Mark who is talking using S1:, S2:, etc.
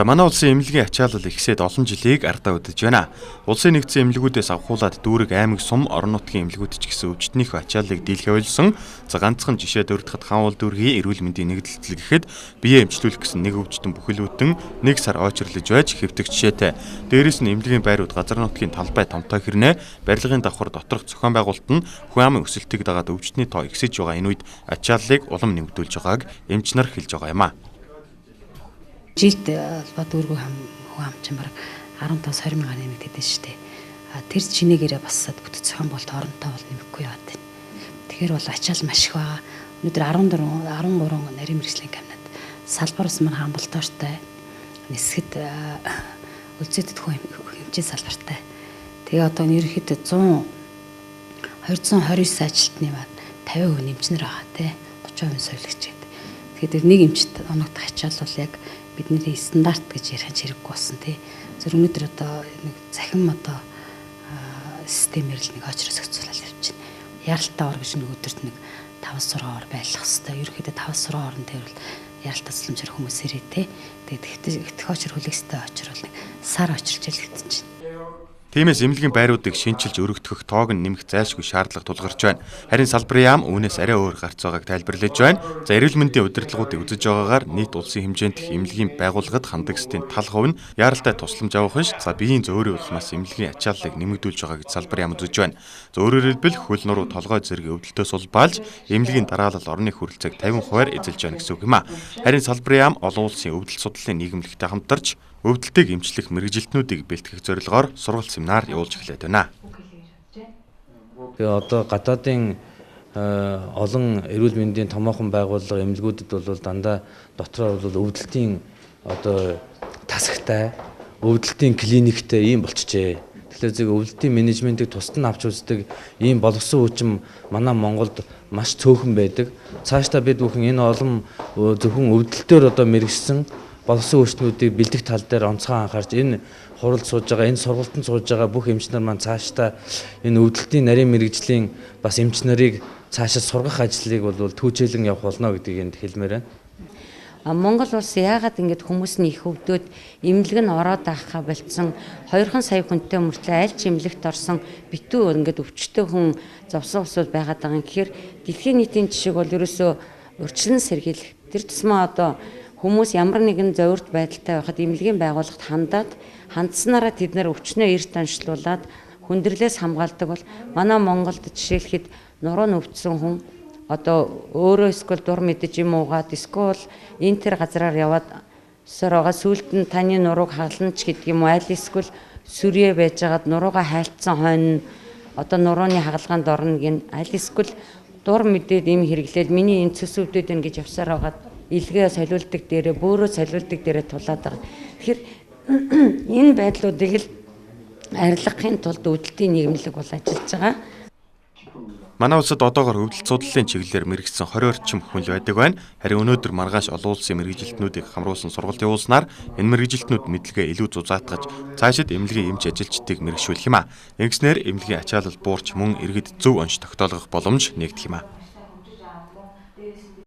S1: За манай улсын эмнэлгийн ачаалал ихсээд олон жилийг ардаа үдэж байна. Улсын нэгдсэн эмнэлгүүдээс авахуулаад дүүрэг аймаг сум орон нутгийн эмнэлгүүд ч гэсэн өвчтнийхөө ачааллыг дийлхэ ойлсон. За ганцхан жишээ дурдахад хаануул дүүргийн эрүүл мэндийн нэгдэлтэл гэхэд бие эмчлүүлэх гэсэн нэг өвчтөн бүхэлдэн 1 сар ойчрлож байж хэвтэх жишээтэй. Дээрээс нь эмнэлгийн байрууд газар нутгийн талбай томтой хэрнээ барилгын давхар доторх зохион байгуулалт нь хүн амын өсөлтийг дагаад өвчтний тоо ихсэж байгаа энэ үед ачааллыг улам нэмэгдүүлж байгааг эмч нар хэлж байгаа юм а.
S2: Жилд дүүргүй хүн амчин бараг 15-20 мянган нэмэгдээд байна шүү дээ. Тэр чинээгээрээ бассаад бүтэц зохион болт оронтой бол нэмэхгүй яваад байна. Тэгэхээр бол ачаал маш их байгаа. Өнөөдөр 13 нарийн мэргэжлийн кабинет салбараас маань хамбалтаартай нисгэд үлзээдэд хүн хэмжээ салбартай. Тэгээ одоо ерөнхийдөө 229 ажилтны маань 50% нэмчнэр байгаа тий 30% солигч гэдэг. Тэгэхээр нэг эмчт оногдох ачаал бол яг бидний стандарт гэж ярих хэрэггүй болсон тий. Зөв өнөөдөр одоо нэг захин одоо системээр л нэг очроос зохицуулаад явж байна. Яралтай ор гэж нэг өдөрт нэг 5-6 ор байлгах хэрэгтэй. Ерөнхийдөө 5-6 орон дээр бол яралтай цэцлэмжээр хүмүүс ирээ тий. Тэгээд их очор хүлээстэй очор бол нэг сар очирч л хэвтэж байна.
S1: Тиймээс эмнэлгийн байруудыг шинчилж өргөдгөх тоог нь нэмэх зайлшгүй шаардлага тулгарч байна. Харин салбарын яам үүнээс арай өөр гарц байгааг тайлбарлаж байна. За эрүүл мэндийн удирдлагуудыг үзэж байгаагаар нийт улсын хэмжээнд эмнэлгийн байгууллагад хандагчдын тал хувь нь яаралтай тусламж авах нь за биеийн зөөрийн улмаас эмнэлгийн ачааллыг нэмэгдүүлж байгаа гэж салбарын яам үзэж байна. За өөрөөр хэлбэл хөл нуруу толгой зэрэг өвдөлтөөс улбаалж эмнэлгийн дараалал орны хүрэлцээг 50% эзэлж байна гэсэн үг юм а. Харин салбарын яам олон улсын өвдөлт судлалын нийгэмлэгтэй хамтарч өвдөлтийг эмчлэх мэргэжилтнүүдийг бэлтгэх зорилгоор сургалт семинар явуулж эхлэв байна.
S3: Тэгээ одоо гадаадын олон эрүүл мэндийн томоохон байгууллага эмнэлгүүдэд бол дандаа дотроо бол өвдөлтийн одоо тасагтай, өвдөлтийн клиниктэй ийм болчихжээ. Тэгэхээр зөв өвдөлтийн менежментийг тусад нь авч үздэг ийм боловсон хүчин манай Монголд маш цөөхөн байдаг. Цаашдаа бид бүхэн энэ олон зөвхөн өвдөлтөөр одоо мэргэжсэн боловсон хүчнүүдийг бэлдэх тал дээр онцгой анхаарч энэ хуралд сууж байгаа, энэ сургалтанд сууж байгаа бүх эмч нар маань цаашдаа энэ өвдөлтийн нарийн мэргэжлийн бас эмч нарыг цаашаа сургах ажлыг бол түүчээлэн явах болно гэдгийг энд хэлмээр байна.
S4: Монгол улс яагаад ингэж хүмүүс нь их өвдөд эмнэлэг нь ороод авахаа болцсон 2 сая хүнтэй мөртлөө аль ч эмнэлэгт орсон битүү ингэж өвчтөй хүн зовсон усуд байгаад байгаа юм. Тэгэхээр дэлхийн нийтийн жишээг бол ерөөсөө урьдчилан сэргийлэх. Тэр тусмаа одоо хүмүүс ямар нэгэн зовирт байдалтай байхад эмнэлгийн байгууллагад хандсанараа тэд нар өвчнөө эрт онцлуулад хүндрэлээс хамгаалдаг бол манай Монголд жишээлхэд нуруу өвдсөн хүн одоо өөрөө эсвэл дур мэдэж юм уугаад эсвэл энэ төр газраар яваад сороога сүлд нь таны нурууг хагална ч гэдэг юм уу аль эсвэл сүрээ байжгаад нуруугаа хайлтсан хойно одоо нурууны хагалгаанд орно гин аль эсвэл дур мэдээд им хэрэглээд миний энэ цэс өвдөд байна гэж явсаар байгаад илгээ солиулдаг дээрээ бөөрөө солиулдаг дээрээ тулаад байгаа. Тэгэхээр энэ байдлуудыг л арилгахын тулд өвдөлтийн нийгэмлэг бол ажиллаж байгаа.
S1: Манай улсад одоогоор өвдөлт судлалын чиглэлээр мэргэжсэн 20 орчим хүн л байдаг байна. Харин өнөөдөр маргааш олон улсын мэргэжилтнүүдийг хамруулсан сургалт явуулснаар энэ мэргэжилтнүүд мэдлэгээ илүү зузаатгаж цаашид эмнэлгийн эмч ажилчдыг мэргэшүүлэх юм а. Ингэснээр эмнэлгийн ачаалал буурч мөн иргэд зөв онц тогтоолгох боломж нэгдэх юм а.